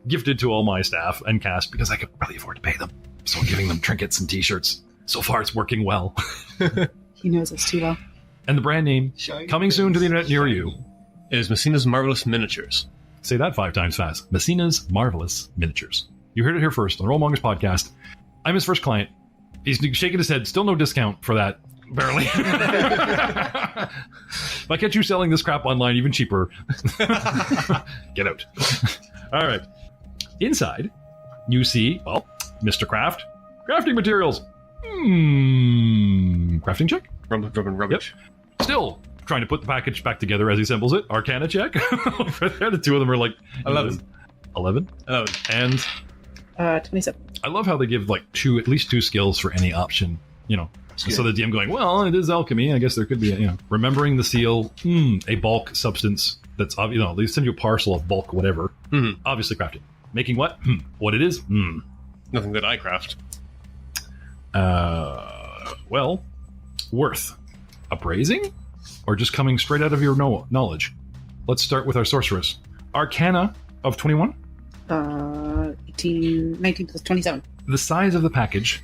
Gifted to all my staff and cast because I could really afford to pay them. So I'm giving them trinkets and t-shirts. So far it's working well. He knows us too well. And the brand name, coming soon to the internet near you, is Messina's Marvelous Miniatures. Say that 5 times fast. Messina's Marvelous Miniatures. You heard it here first on the Rollmongers podcast. I'm his first client. He's shaking his head. Still no discount for that. Barely. If I catch you selling this crap online even cheaper, get out. All right. Inside, you see, Mr. Craft. Crafting materials. Crafting check? Rubbish. Yep. Still trying to put the package back together as he assembles it. Arcana check. The two of them are 11. 11. And 27. I love how they give like at least two skills for any option, So the DM going, well, it is alchemy. I guess there could be, remembering the seal, a bulk substance that's, they send you a parcel of bulk whatever, obviously crafted. Making what? What it is? Nothing that I craft. Well, worth. Appraising? Or just coming straight out of your knowledge? Let's start with our sorceress. Arcana of 21? 19 plus 27. The size of the package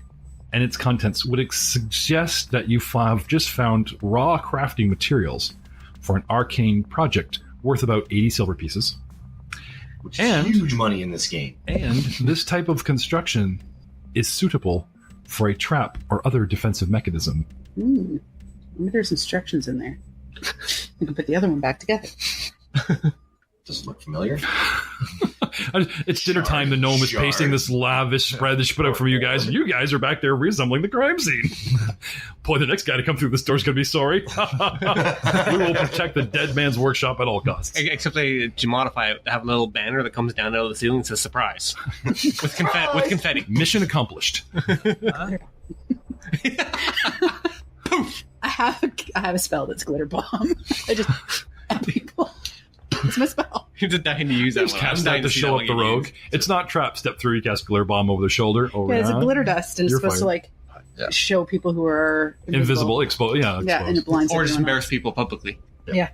and its contents would suggest that you have just found raw crafting materials for an arcane project worth about 80 silver pieces. Which is huge money in this game. And this type of construction is suitable for a trap or other defensive mechanism. Maybe there's instructions in there. We can put the other one back together. Does it look familiar? It's dinner time. The gnome is pasting this lavish spread that she put out for you guys, and you guys are back there reassembling the crime scene. Boy, the next guy to come through this door is going to be sorry. We will protect the dead man's workshop at all costs. Except to modify it, have a little banner that comes down out of the ceiling and says "surprise" with confetti. Mission accomplished. Poof! I have a spell that's glitter bomb. I just at people. It's my spell. You're just dying to use that Just one. cast that to show up the rogue. It's not trap. Step 3, you cast glitter bomb over their shoulder. Yeah, it's a glitter dust, and it's supposed to show people who are invisible. Exposed. Yeah, and it blinds or just everyone embarrass else. people publicly. Yeah.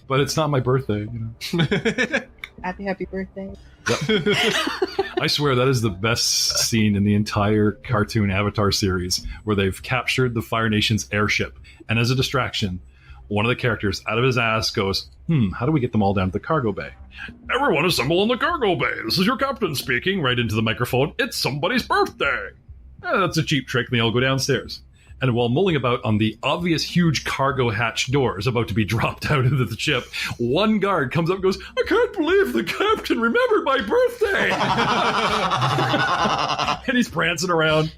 But it's not my birthday. Happy birthday. I swear that is the best scene in the entire cartoon Avatar series, where they've captured the Fire Nation's airship, and as a distraction, one of the characters out of his ass goes, how do we get them all down to the cargo bay? Everyone assemble in the cargo bay. This is your captain speaking, right into the microphone. It's somebody's birthday. That's a cheap trick, and they all go downstairs. And while mulling about on the obvious huge cargo hatch doors about to be dropped out into the ship, one guard comes up and goes, I can't believe the captain remembered my birthday! And he's prancing around.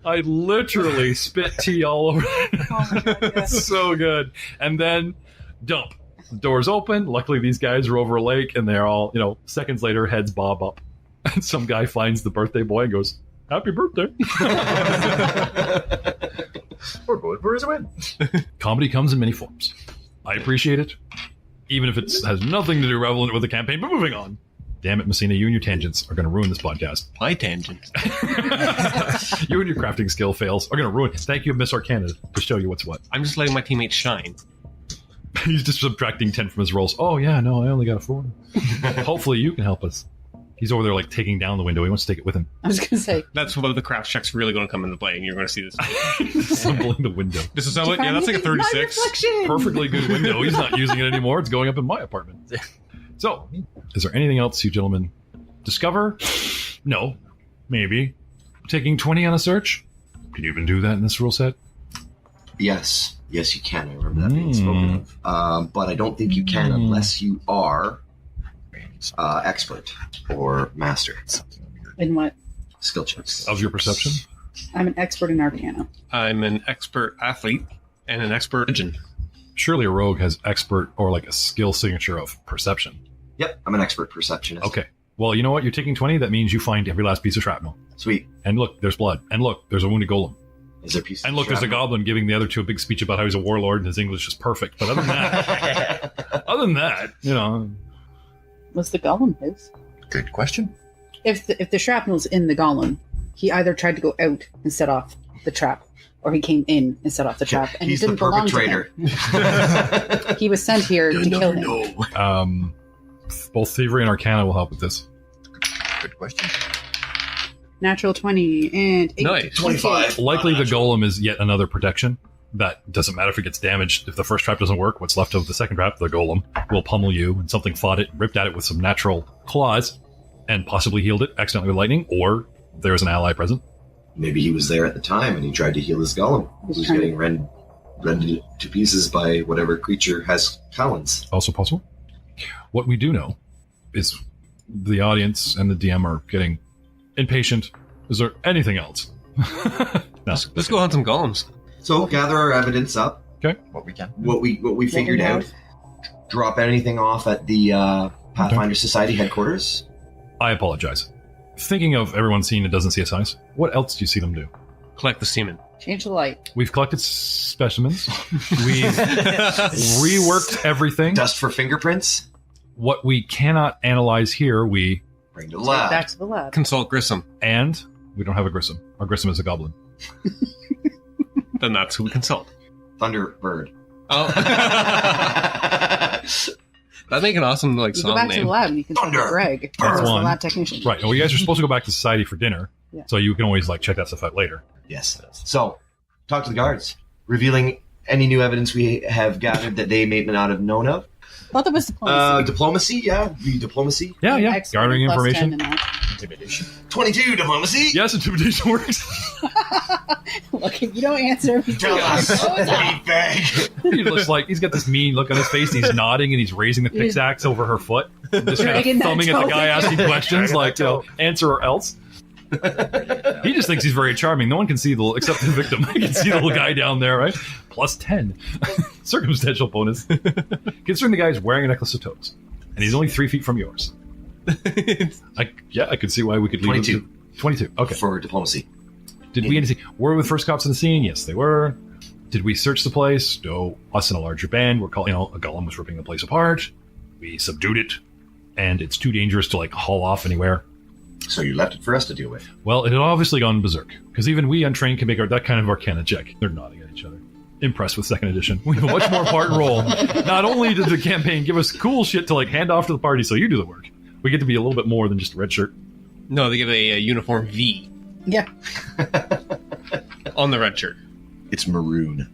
I literally spit tea all over. Oh my God, yes. So good. And then, dump. The doors open. Luckily, these guys are over a lake, and they're all, seconds later, heads bob up. And some guy finds the birthday boy and goes, Happy birthday. We're going for his win. Comedy comes in many forms. I appreciate it, even if it has nothing to do relevant with the campaign, but moving on. Damn it, Messina, you and your tangents are going to ruin this podcast. My tangent. You and your crafting skill fails are going to ruin it. Thank you, Miss Arcana, to show you what's what. I'm just letting my teammates shine. He's just subtracting 10 from his rolls. Oh, yeah, no, I only got a 4. Hopefully you can help us. He's over there, taking down the window. He wants to take it with him. I was going to say. That's where the craft check's really going to come into play, and you're going to see this. Assembling the window. This is yeah, that's like a 36. Perfectly good window. He's not using it anymore. It's going up in my apartment. So, is there anything else you gentlemen discover? No. Maybe. Taking 20 on a search? Can you even do that in this rule set? Yes. Yes, you can. I remember that being spoken of. But I don't think you can unless you are expert or master. In what? Skill checks. Of your perception? I'm an expert in Arcana. I'm an expert athlete and an expert engine. Surely a rogue has expert or a skill signature of perception. Yep, I'm an expert perceptionist. Okay. Well, you know what? You're taking 20. That means you find every last piece of shrapnel. Sweet. And look, there's blood. And look, there's a wounded golem. Is there a piece and of look, there's a shrapnel? goblin giving the other two a big speech about how he's a warlord and his English is perfect. But other than that, What's the golem his? Good question. If the shrapnel's in the golem, he either tried to go out and set off the trap, or he came in and set off the trap, and He's it didn't the belong to perpetrator. him. He was sent here to kill him. Both thievery and arcana will help with this. Good question. Natural 20 and 8. Nice. 25. Likely the golem is yet another protection. That doesn't matter if it gets damaged. If the first trap doesn't work, what's left of the second trap, the golem, will pummel you, and something fought it, ripped at it with some natural claws, and possibly healed it accidentally with lightning, or there's an ally present. Maybe he was there at the time and he tried to heal his golem. Who's getting rended to pieces by whatever creature has talons. Also possible. What we do know is the audience and the DM are getting impatient. Is there anything else? No. Let's go hunt some golems. So gather our evidence up. Okay. What we can. What we figured have. out. Drop anything off at the Pathfinder Society headquarters. I apologize. thinking of everyone seeing that doesn't see a size, what else do you see them do? Collect the semen. Change the light. We've collected specimens. We've reworked everything. Dust for fingerprints. What we cannot analyze here, we... Bring to the Take it lab. back to the lab. Consult Grissom. And we don't have a Grissom. Our Grissom is a goblin. Then that's who we consult. Thunderbird. Oh. That'd make an awesome You go song back to name. the lab and you can talk to Thunder. Greg. That's who's the one. lab technician. Right. Well, you guys are supposed to go back to society for dinner, Yeah. so you can always check that stuff out later. Yes. So, talk to the guards, revealing any new evidence we have gathered that they may not have known of. Thought that was diplomacy. Diplomacy, yeah. Diplomacy. Yeah, yeah. Excellent. Gathering Plus information. 10 in that. Intimidation. 22 diplomacy. Yes, intimidation works. Look, if you don't answer, we Tell us, meatbag. He looks like he's got this mean look on his face. And he's nodding and he's raising the pickaxe over her foot, and just kind Dragging of that thumbing at the toe. guy asking questions, answer or else. He just thinks he's very charming. No one can see except the victim. I can see the little guy down there, right? Plus 10. Circumstantial bonus. Considering the guy's wearing a necklace of toes. And he's only 3 feet from yours. I could see why we could leave 22. him to 22. Okay. For diplomacy. Did we anything? Were we the first cops on the scene? Yes, they were. Did we search the place? No. Us and a larger band were calling, a golem was ripping the place apart. We subdued it. And it's too dangerous to haul off anywhere. So you left it for us to deal with. Well, it had obviously gone berserk, because even we untrained can make that kind of arcana check. They're nodding at each other. Impressed with 2nd edition. We have a much more important role. Not only did the campaign give us cool shit to hand off to the party so you do the work, we get to be a little bit more than just a red shirt. No, they give a uniform V Yeah. on the red shirt. It's maroon.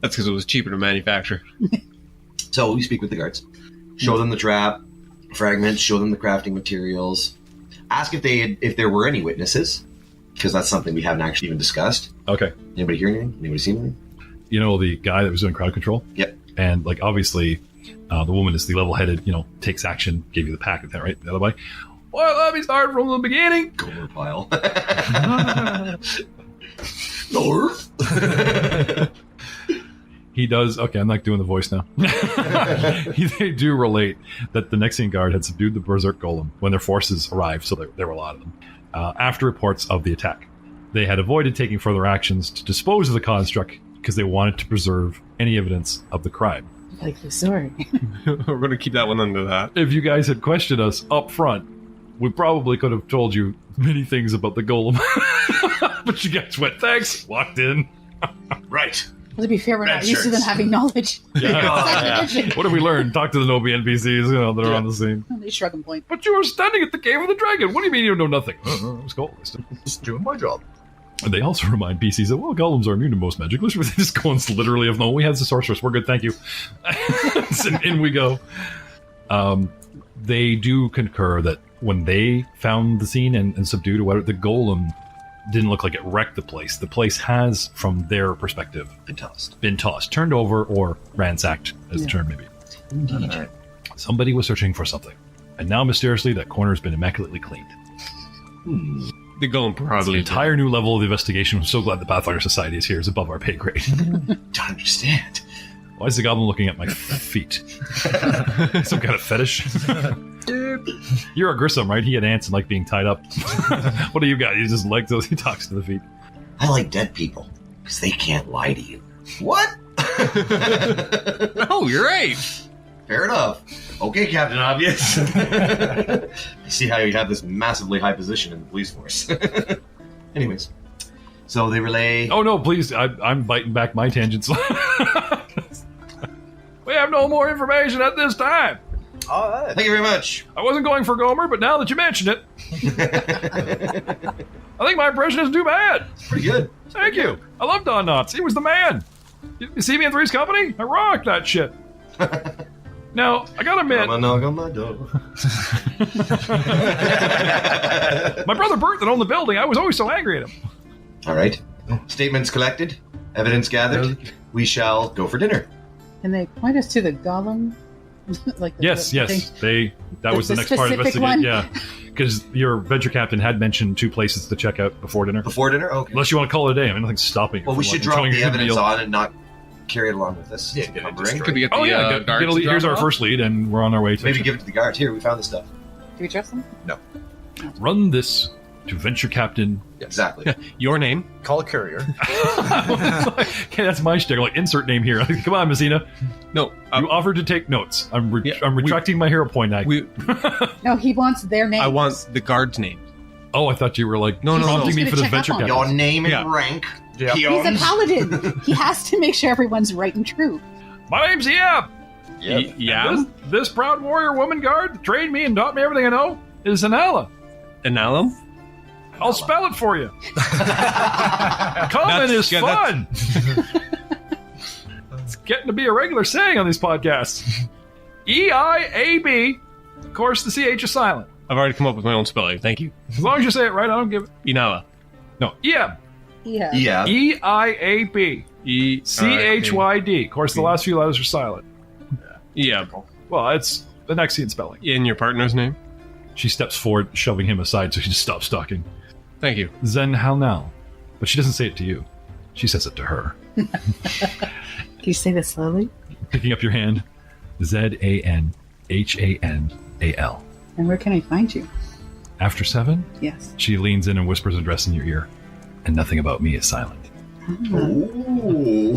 That's because it was cheaper to manufacture. So we speak with the guards. Show them the trap, fragments, show them the crafting materials. Ask if there were any witnesses, because that's something we haven't actually even discussed. Okay. Anybody hear anything? Anybody see anything? The guy that was doing crowd control? Yep. And, obviously, the woman is the level-headed, takes action, gave you the packet there, right? The other way. Well, let me start from the beginning. Gomer pile. He does. Okay, I'm not doing the voice now. They do relate that the Nexian Guard had subdued the Berserk Golem when their forces arrived, so there were a lot of them, after reports of the attack. They had avoided taking further actions to dispose of the construct because they wanted to preserve any evidence of the crime. Like the story. We're going to keep that one under that. If you guys had questioned us up front, we probably could have told you many things about the golem. But you guys went, thanks, walked in. Right. Well, to be fair, we're Red not used to them shirts. having knowledge. Yeah. What have we learned? Talk to the Nobi NPCs that are on the scene. They shrug and point. But you were standing at the Cave of the Dragon. What do you mean you know nothing? It was cool. Just doing my job. And they also remind PCs that, golems are immune to most magic. Let's just go and literally have no. We have the sorceress. We're good. Thank you. And in we go. They do concur that when they found the scene and subdued or whatever, the golem didn't look like it wrecked the place. The place has, from their perspective, been tossed, turned over, or ransacked, as the term may be. Indeed. All right. Somebody was searching for something. And now, mysteriously, that corner's been immaculately cleaned. The golem It's an probably entire new level of investigation. I'm so glad the Pathfinder Society is here. It's above our pay grade. Don't understand. Why is the goblin looking at my feet? Some kind of fetish? You're a Grissom, right? He had ants and like being tied up. What do you got? He just likes those. He talks to the feet. I like dead people, because they can't lie to you. What? Oh, you're right. Fair enough. Okay, Captain Obvious. I see how you have this massively high position in the police force. Anyways, so they relay... Oh, no, please. I'm biting back my tangents. We have no more information at this time. All right. Thank you very much. I wasn't going for Gomer, but now that you mention it, I think my impression isn't too bad. Pretty good. Thank you. I love Don Knotts. He was the man. You see me in Three's Company? I rocked that shit. Now, I gotta admit, Come on, knock on my door. my brother Bert that owned the building, I was always so angry at him. All right. Statements collected. Evidence gathered. We shall go for dinner. Can they point us to the golem? Like the- Yes, the yes. thing? That was the the next part of specific investigate. one? Yeah. Because your venture captain had mentioned 2 places to check out before dinner. Before dinner? Okay. Unless you want to call it a day. I mean, nothing's stopping you. Well, we from should enjoying drop the your evidence meal. on and not carry it along with us. Yeah, It's get it encumbering. destroyed. Could we get the Oh, yeah. guards to Here's drop our it off? first lead, and we're on our way to Maybe give it to the guards. Here, we found the stuff. Do we trust them? Run this to venture captain. Exactly. Your name? Call a courier. Okay, that's my shtick. Like, insert name here. Come on, Messina. No. You offered to take notes. I'm Yeah, retracting my hero point. No, he wants their names. I want the guard's name. Oh, I thought you were like No, prompting me He's for gonna the check venture up on captain. Your name and Yeah. rank. Yeah. He's a paladin. He has to make sure everyone's right and true. My name's Yab. Yep. Yeah. This proud warrior woman guard that trained me and taught me everything I know is Anala. Analum? I'll spell it for you. Common is fun. It's getting to be a regular saying on these podcasts. EIAB. Of course, the CH is silent. I've already come up with my own spelling. Thank you. As long as you say it right, I don't give it. Inala. No, Yab. Yeah. Yeah. EIAB. CHYD. Of course, the last few letters are silent. Yeah. Well, it's the Nexian spelling. In your partner's name? She steps forward, shoving him aside so she just stops talking. Thank you. Zen Halnal. But she doesn't say it to you. She says it to her. Can you say this slowly? Picking up your hand. ZANHANAL. And where can I find you? After 7, Yes. she leans in and whispers an address in your ear. And nothing about me is silent. Ooh.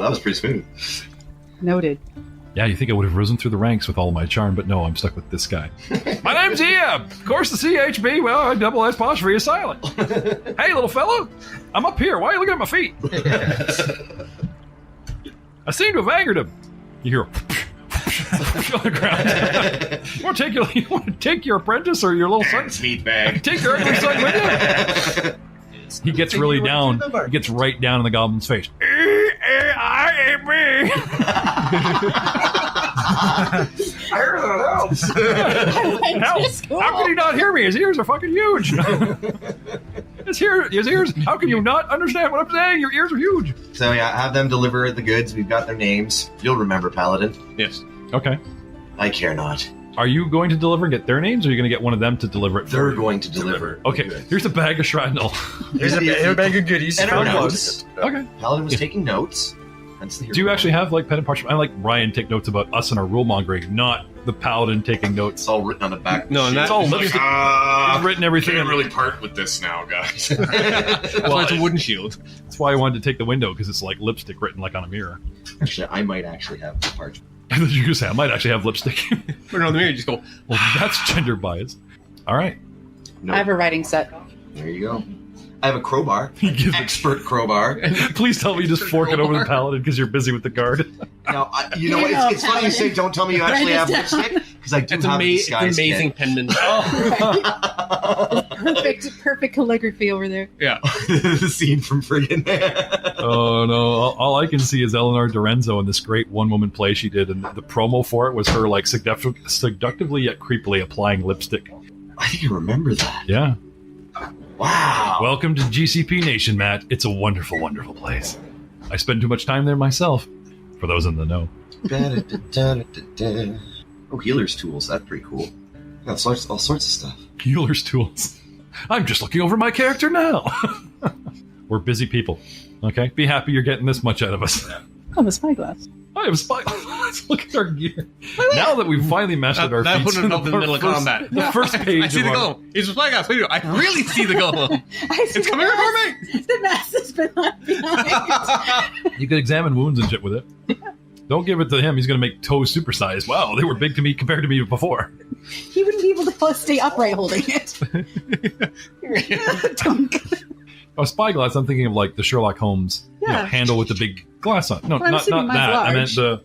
That was pretty smooth. Noted. Yeah, you think I would have risen through the ranks with all my charm, but no, I'm stuck with this guy. My name's Iab. Of course, the CHB, well, I double apostrophe is silent. Hey, little fella, I'm up here. Why are you looking at my feet? I seem to have angered him. You hear on the ground. You want to take your apprentice or your little son? Sweet bag. Take your ugly son with you. He gets really down. He gets right down in the goblin's face. E-A-I-A-B. I heard that helps. How can he not hear me? His ears are fucking huge. His ears. How can you not understand what I'm saying? Your ears are huge. So yeah, have them deliver the goods. We've got their names. You'll remember Paladin. Yes. Okay. I care not. Are you going to deliver and get their names, or are you going to get one of them to deliver it? for They're you? going to deliver. Okay. Here's a bag of shrapnel. Here's a bag of goodies. And our Found notes. Okay. Paladin was taking notes. That's the hero. Do you actually have like pen and parchment? I like Ryan take notes about us and our rule mongering, not the paladin taking notes. It's all written on the back. No, and It's that, all Like, lipstick. He's written everything. can't really part with this now, guys. that's why it's a wooden shield. That's why I wanted to take the window, because it's like lipstick written like on a mirror. Actually, I might actually have the parchment. I thought you were going to say I might actually have lipstick. Put it on the mirror, just go, Well, that's gender biased. All right. No. I have a writing set. There you go. I have a crowbar. He gives it. Expert crowbar. Please tell me you just fork it over the paladin because you're busy with the guard. Now, you know what? It's funny you say, don't tell me you actually have Write it down. lipstick, because I do it's, have a it's disguise amazing kit. penman. Perfect calligraphy over there. Yeah. The scene from friggin' Oh, no. All I can see is Eleanor Dorenzo in this great one-woman play she did, and the promo for it was her, like, seductively yet creepily applying lipstick. I think I remember that. Yeah. Wow. Welcome to GCP Nation, Matt. It's a wonderful, wonderful place. I spend too much time there myself, for those in the know. Oh, healer's tools. That's pretty cool. Got all sorts of stuff. Healer's tools. I'm just looking over my character now. We're busy people. Okay? Be happy you're getting this much out of us. Oh, the spyglass. I have spy. Let's look at our gear. Now that we've finally mastered our That feats, wouldn't help in the middle of combat. The first page I see of the our- golem. He's a spyglass. What do you do? I really see the golem. I see It's coming the for mass. The mass has been left behind. You could examine wounds and shit with it. Don't give it to him. He's going to make toes supersized. Wow, they were big to me compared to me before. He wouldn't be able to stay upright holding it. Dunk. Oh, spyglass. I'm thinking of like the Sherlock Holmes Yeah. handle with the big glass on. No, Well, I'm not assuming that. mine's I meant large.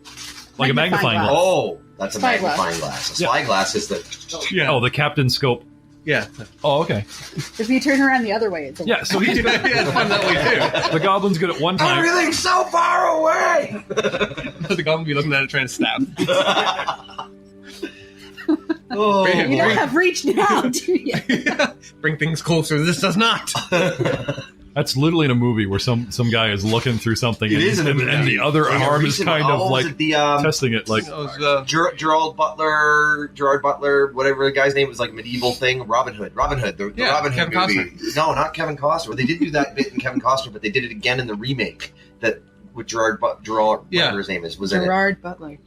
like a magnifying glass. Oh, that's a Spyglass. magnifying glass. A Yeah. spyglass is the. Yeah. Oh, the captain's scope. Yeah. Oh, okay. If you turn around the other way, it's a Yeah, so he's Yeah, it's fun that way too. the goblin's good at one time. Everything's so far away. The golem would be looking at it trying to stab. Oh, You don't have reach now, do you? Bring things closer. This does not. That's literally in a movie where some guy is looking through something, It is in a and movie. the other Like a arm is recent- kind of was like it the testing it. Like, Gerard Butler, whatever the guy's name was, like a medieval thing. Robin Hood, the Yeah, Robin Hood Kevin movie. No, not Kevin Costner. They did do that bit in Kevin Costner, but they did it again in the remake. That with Gerard Yeah. whatever his name is, was in it. Gerard Butler.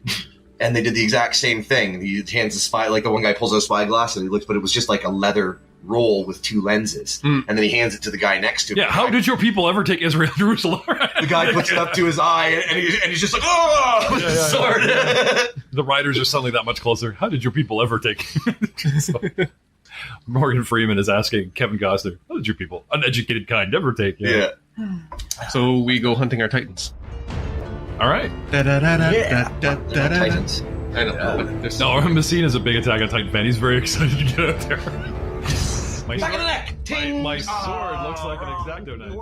and they did the exact same thing. He hands the spy, like the one guy pulls out a spyglass and he looks, but it was just like a leather roll with 2 lenses, and then he hands it to the guy next to him. Yeah, how did your people ever take Israel Jerusalem? The guy puts it up to his eye, and he's just like, oh, with his sword. The riders are suddenly that much closer. How did your people ever take? So, Morgan Freeman is asking Kevin Costner, how did your people, uneducated kind, ever take? Yeah. So we go hunting our titans. All right. Titans. I know. But there's No, Messina's a big Attack on Titan fan. He's very excited to get out there. My Back of the neck! Ting! my sword looks like an X-Acto knife.